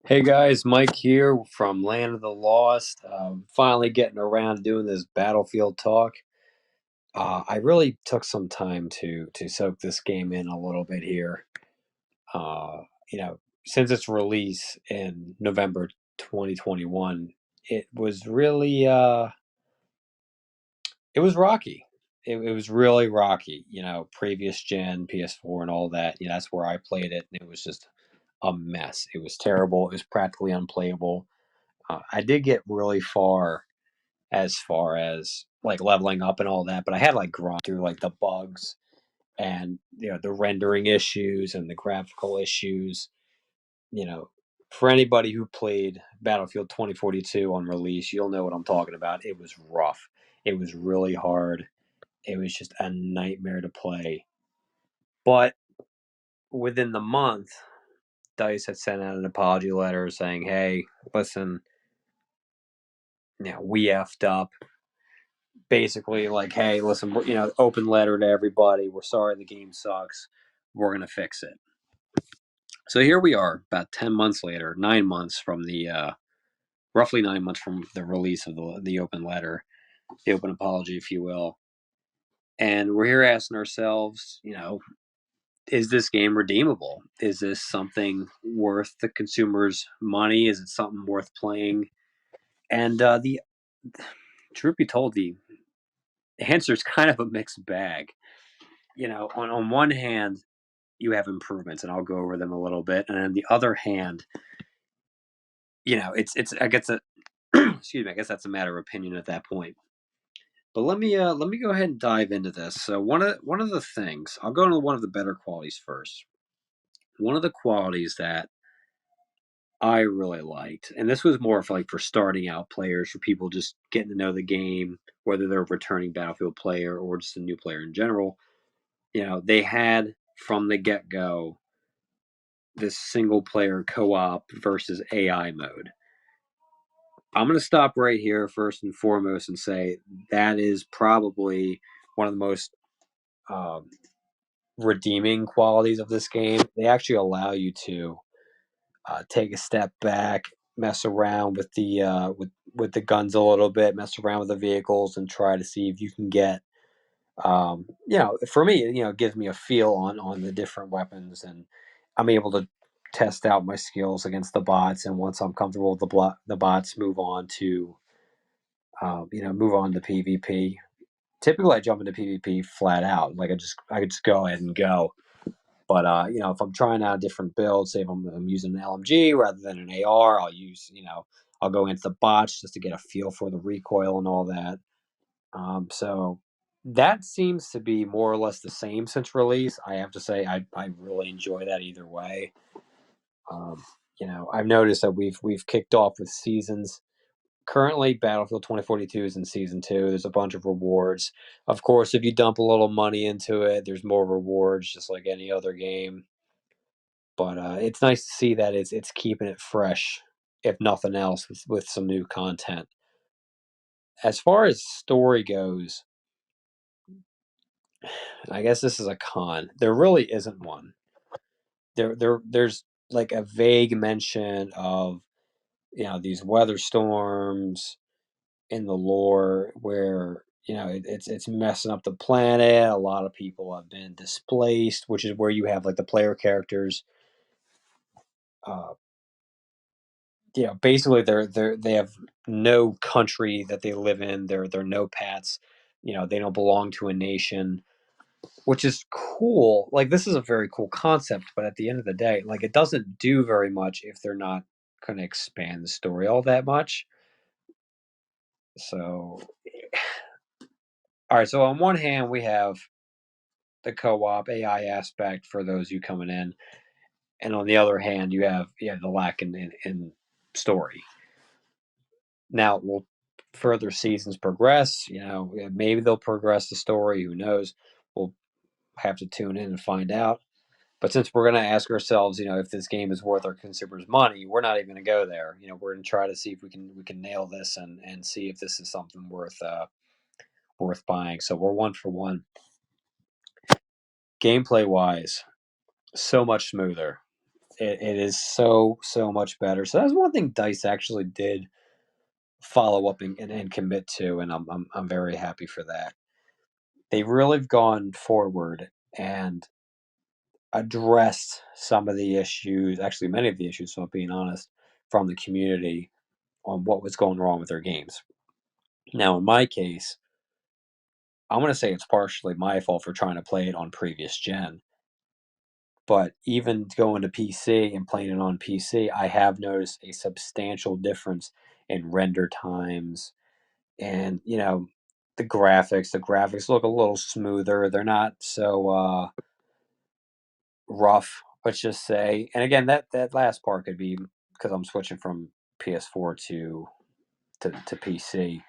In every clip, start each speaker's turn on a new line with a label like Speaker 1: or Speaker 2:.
Speaker 1: Hey guys, Mike here from Land of the Lost. Finally getting around to doing this Battlefield talk. I really took some time to soak this game in a little bit here. Uh, since its release in November 2021, it was really it was rocky. It was really rocky. Previous gen PS4 and all that. That's where I played it, and it was just a mess. It was terrible. It was practically unplayable. I did get really far as like leveling up and all that, but I had like grind through like the bugs and the rendering issues and the graphical issues. You know, for anybody who played Battlefield 2042 on release, you'll know what I'm talking about. It was rough. It was really hard. It was just a nightmare to play. But within the month, Dice had sent out an apology letter saying, "Hey, listen, we effed up. Basically like, hey, listen, open letter to everybody. We're sorry the game sucks. We're gonna fix it." So here we are, about 10 months later, 9 months from the roughly 9 months from the release of the open letter, the open apology, if you will, and we're here asking ourselves, is this game redeemable? Is this something worth the consumer's money? Is it something worth playing? And the truth be told, the answer is kind of a mixed bag. On one hand, you have improvements, and I'll go over them a little bit. And on the other hand, it's I guess a excuse me, I guess that's a matter of opinion at that point. But let me go ahead and dive into this. So one of the things, I'll go into one of the better qualities first. One of the qualities that I really liked, and this was more for for starting out players, for people just getting to know the game, whether they're a returning Battlefield player or just a new player in general. They had from the get go this single player co op versus AI mode. I'm going to stop right here first and foremost and say that is probably one of the most um, redeeming qualities of this game. They actually allow you to take a step back, mess around with the guns a little bit, mess around with the vehicles, and try to see if you can get. For me, it gives me a feel on the different weapons, and I'm able to test out my skills against the bots. And once I'm comfortable with the bots, move on to PvP. Typically, I jump into PvP flat out. Like I could just go ahead and go. But if I'm trying out a different build, say if I'm using an LMG rather than an AR, I'll go into the bots just to get a feel for the recoil and all that. So that seems to be more or less the same since release. I have to say, I really enjoy that either way. Um, I've noticed that we've kicked off with seasons. Currently, Battlefield 2042 is in season two. There's a bunch of rewards. Of course, if you dump a little money into it, there's more rewards, just like any other game. But it's nice to see that it's keeping it fresh, if nothing else, with some new content. As far as story goes, I guess this is a con. There really isn't one. There's like a vague mention of these weather storms in the lore where it's messing up the planet. A lot of people have been displaced, which is where you have like the player characters. Uh, basically they have no country that they live in. They're no pets. They don't belong to a nation, which is cool. Like this is a very cool concept, but at the end of the day, like it doesn't do very much if they're not going to expand the story all that much. So, all right. So on one hand, we have the co-op AI aspect for those who coming in, and on the other hand, you have the lack in story. Now, will further seasons progress? Maybe they'll progress the story. Who knows? We'll have to tune in and find out. But since we're going to ask ourselves, if this game is worth our consumers' money, we're not even going to go there. We're going to try to see if we can nail this and see if this is something worth buying. So we're one for one. Gameplay wise, so much smoother. it is so much better. So that's one thing Dice actually did follow up and commit to, and I'm very happy for that. They really have gone forward and addressed some of the issues, actually many of the issues, if I'm being honest, from the community on what was going wrong with their games. Now, in my case, I'm going to say it's partially my fault for trying to play it on previous gen. But even going to PC and playing it on PC, I have noticed a substantial difference in render times and, the graphics. The graphics look a little smoother. They're not so rough, let's just say. And again, that last part could be because I'm switching from PS4 to PC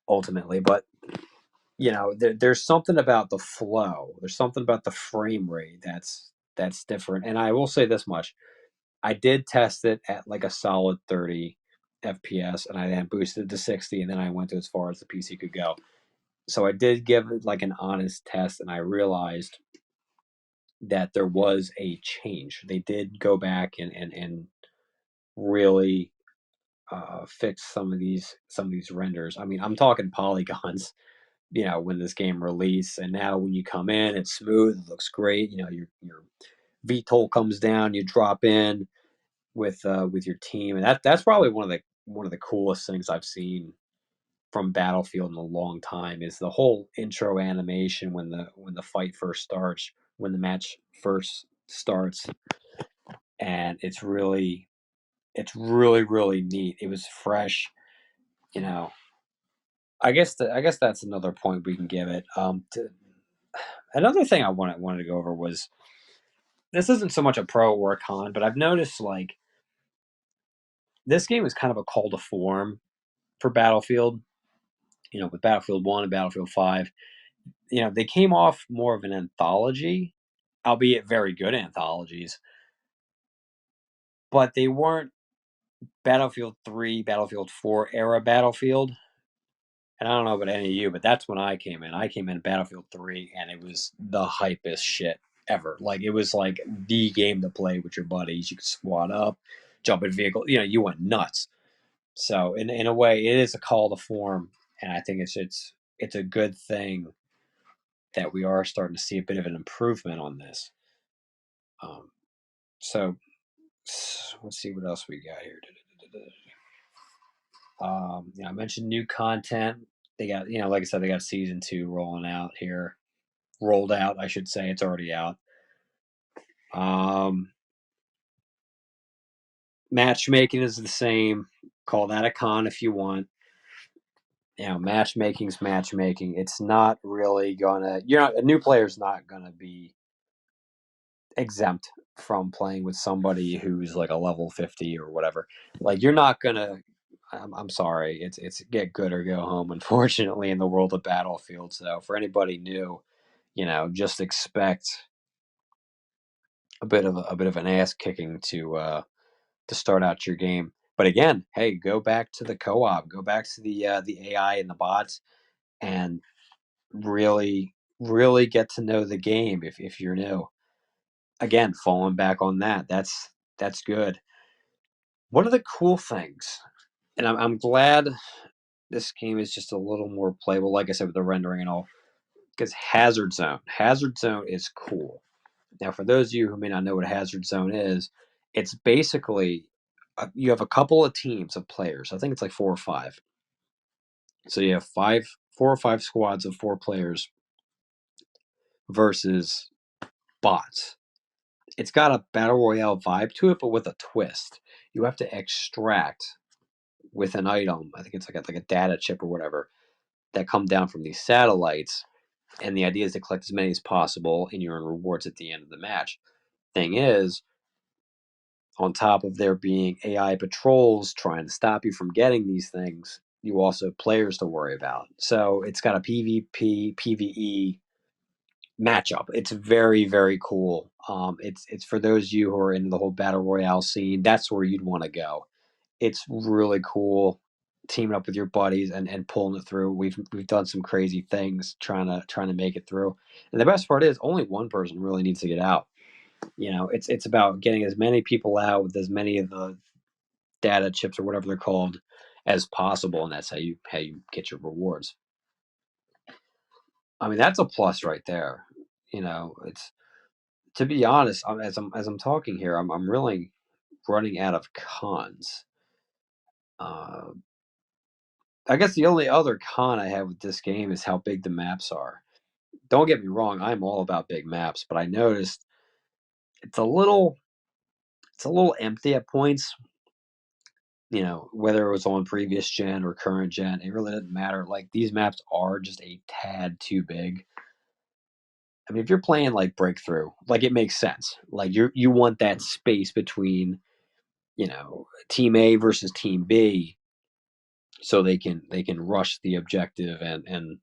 Speaker 1: ultimately. But there's something about the flow. There's something about the frame rate that's different. And I will say this much: I did test it at like a solid 30 FPS, and I then boosted it to 60, and then I went to as far as the PC could go. So I did give it like an honest test, and I realized that there was a change. They did go back and really fix some of these renders. I mean, I'm talking polygons. When this game released, and now when you come in, it's smooth. It looks great. Your VTOL comes down. You drop in with your team, and that's probably one of the coolest things I've seen from Battlefield in a long time is the whole intro animation when the fight first starts, when the match first starts, and it's really neat. It was fresh, you know. I guess that's another point we can give it. Another thing I wanted to go over was this isn't so much a pro or a con, but I've noticed like this game is kind of a call to form for Battlefield. With Battlefield 1 and Battlefield 5, they came off more of an anthology, albeit very good anthologies, but they weren't Battlefield 3, Battlefield 4 era Battlefield. And I don't know about any of you, but that's when I came in. I came in Battlefield 3, and it was the hypest shit ever. Like, it was like the game to play with your buddies. You could squad up, jump in vehicle. You went nuts. So, in a way, it is a call to form, and I think it's a good thing that we are starting to see a bit of an improvement on this. So let's see what else we got here. I mentioned new content. They got, like I said, they got season 2 rolling out here. Rolled out, I should say. It's already out. Matchmaking is the same. Call that a con if you want. Matchmaking's matchmaking. It's not really gonna. A new player's not gonna be exempt from playing with somebody who's like a level 50 or whatever. Like, you're not gonna. I'm sorry. It's get good or go home. Unfortunately, in the world of Battlefield. So for anybody new, just expect a bit of an ass kicking to start out your game. But again, hey, go back to the co-op. Go back to the AI and the bots, and really really get to know the game if you're new. Again, falling back on that's good. One of the cool things, and I'm glad this game is just a little more playable, like I said, with the rendering and all, because Hazard Zone is cool. Now, for those of you who may not know what a Hazard Zone is, it's basically you have a couple of teams of players. I think it's like 4 or 5. So you have 4 or 5 squads of 4 players versus bots. It's got a battle royale vibe to it, but with a twist. You have to extract with an item. I think it's like a data chip or whatever that come down from these satellites, and the idea is to collect as many as possible, and you earn rewards at the end of the match. Thing is, on top of there being AI patrols trying to stop you from getting these things, you also have players to worry about. So it's got a PvP, PvE matchup. It's very, very cool. It's for those of you who are into the whole battle royale scene. That's where you'd want to go. It's really cool teaming up with your buddies and pulling it through. We've done some crazy things trying to make it through. And the best part is only one person really needs to get out. It's about getting as many people out with as many of the data chips or whatever they're called as possible, and that's how you get your rewards. I mean, that's a plus right there. It's to be honest, as I'm talking here, I'm really running out of cons. Uh, I guess the only other con I have with this game is how big the maps are. Don't get me wrong, I'm all about big maps, but I noticed it's a little it's a little empty at points. Whether it was on previous gen or current gen, it really doesn't matter. Like these maps are just a tad too big. I mean, if you're playing like Breakthrough, like it makes sense. Like you want that space between, Team A versus Team B, so they can rush the objective and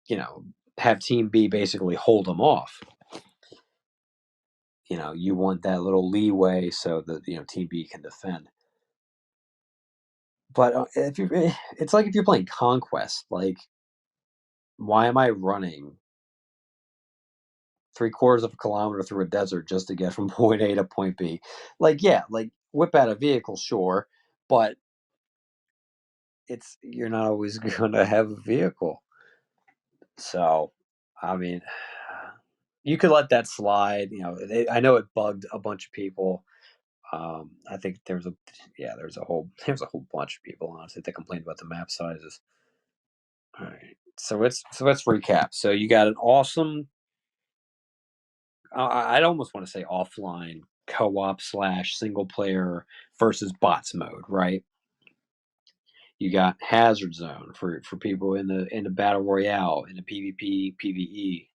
Speaker 1: you know have Team B basically hold them off. You want that little leeway so that Team B can defend. But it's like if you're playing Conquest, like why am I running 3/4 of a kilometer through a desert just to get from point A to point B? Like, yeah, like whip out a vehicle, sure, but you're not always going to have a vehicle. So, I mean, you could let that slide. I know it bugged a bunch of people. I think there's a whole bunch of people honestly that complained about the map sizes. All right, so let's recap. So you got an awesome. I'd almost want to say offline co-op slash single player versus bots mode, right? You got Hazard Zone for people in the battle royale, in the PvP, PvE.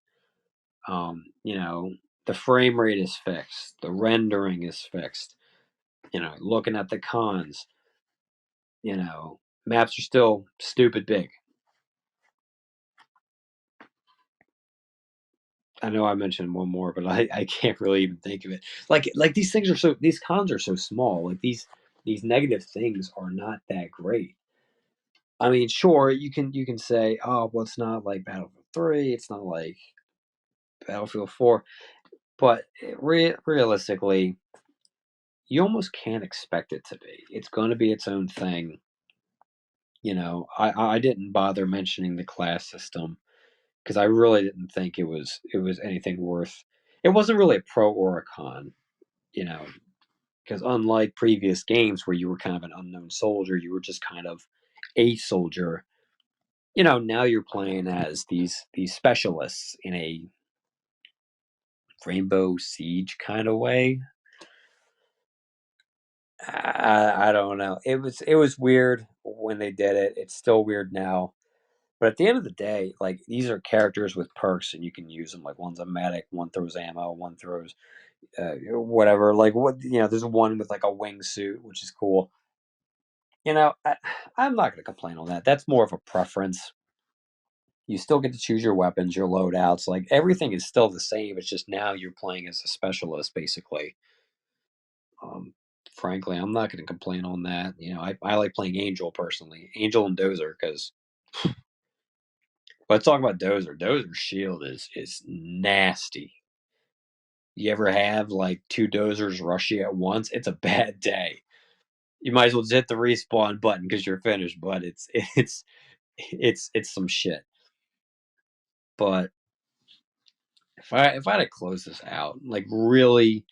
Speaker 1: The frame rate is fixed, the rendering is fixed. Looking at the cons, maps are still stupid big. I know I mentioned one more, but I can't really even think of it. Like these cons are so small. Like these negative things are not that great. I mean, sure, you can say, oh, well, it's not like Battlefield 3, it's not like Battlefield 4, but realistically, you almost can't expect it to be. It's going to be its own thing. I didn't bother mentioning the class system because I really didn't think it was anything worth. It wasn't really a pro or a con, you know, because unlike previous games where you were kind of an unknown soldier, you were just kind of a soldier. Now you're playing as these specialists in a Rainbow Siege kind of way. I don't know. It was weird when they did it. It's still weird now. But at the end of the day, like these are characters with perks, and you can use them. Like one's a medic, one throws ammo, one throws whatever. Like there's one with like a wingsuit, which is cool. I'm not going to complain on that. That's more of a preference. You still get to choose your weapons, your loadouts. Like everything is still the same. It's just now you're playing as a specialist, basically. Um, Frankly, I'm not going to complain on that. I like playing Angel personally, Angel and Dozer, because let's talk about Dozer. Dozer's shield is nasty. You ever have like two Dozers rush you at once? It's a bad day. You might as well just hit the respawn button because you're finished. But it's some shit. But if I had to close this out, like really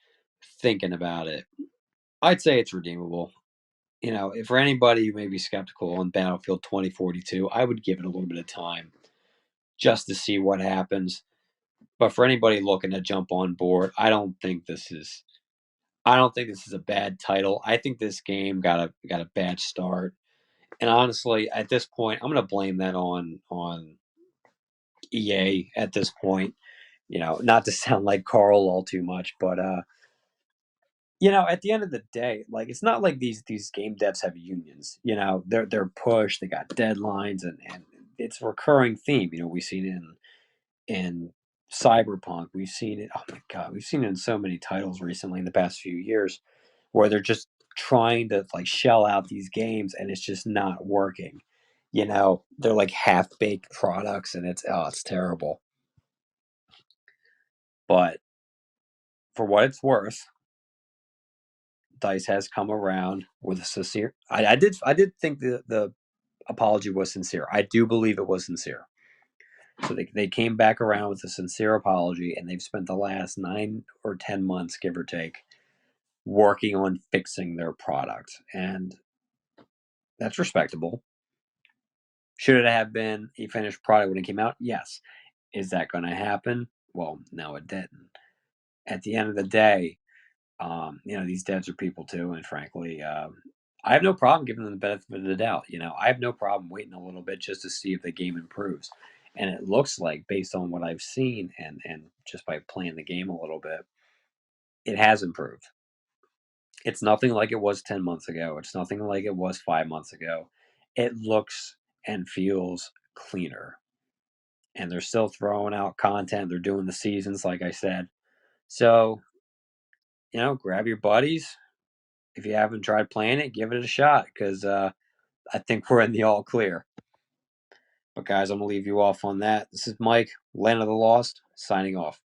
Speaker 1: thinking about it, I'd say it's redeemable. If for anybody who may be skeptical on Battlefield 2042, I would give it a little bit of time just to see what happens. But for anybody looking to jump on board, I don't think this is a bad title. I think this game got a bad start. And honestly, at this point, I'm going to blame that on EA at this point. Not to sound like Carl all too much, but at the end of the day, like it's not like these game devs have unions. They're pushed, they got deadlines, and it's a recurring theme. We've seen it in Cyberpunk. We've seen it. Oh my god, we've seen it in so many titles recently in the past few years, where they're just trying to like shell out these games, and it's just not working. They're like half baked products, and it's terrible. But for what it's worth, Dice has come around with a sincere. I did think the apology was sincere. I do believe it was sincere. So they came back around with a sincere apology, and they've spent the last 9 or 10 months, give or take, working on fixing their product, and that's respectable. Should it have been a finished product when it came out? Yes. Is that going to happen? Well, no, it didn't. At the end of the day, these devs are people too, and frankly, I have no problem giving them the benefit of the doubt. I have no problem waiting a little bit just to see if the game improves. And it looks like, based on what I've seen and just by playing the game a little bit, it has improved. It's nothing like it was 10 months ago. It's nothing like it was 5 months ago. It looks and feels cleaner. And they're still throwing out content. They're doing the seasons, like I said. So, grab your buddies. If you haven't tried playing it, give it a shot because I think we're in the all clear. But, guys, I'm going to leave you off on that. This is Mike, Land of the Lost, signing off.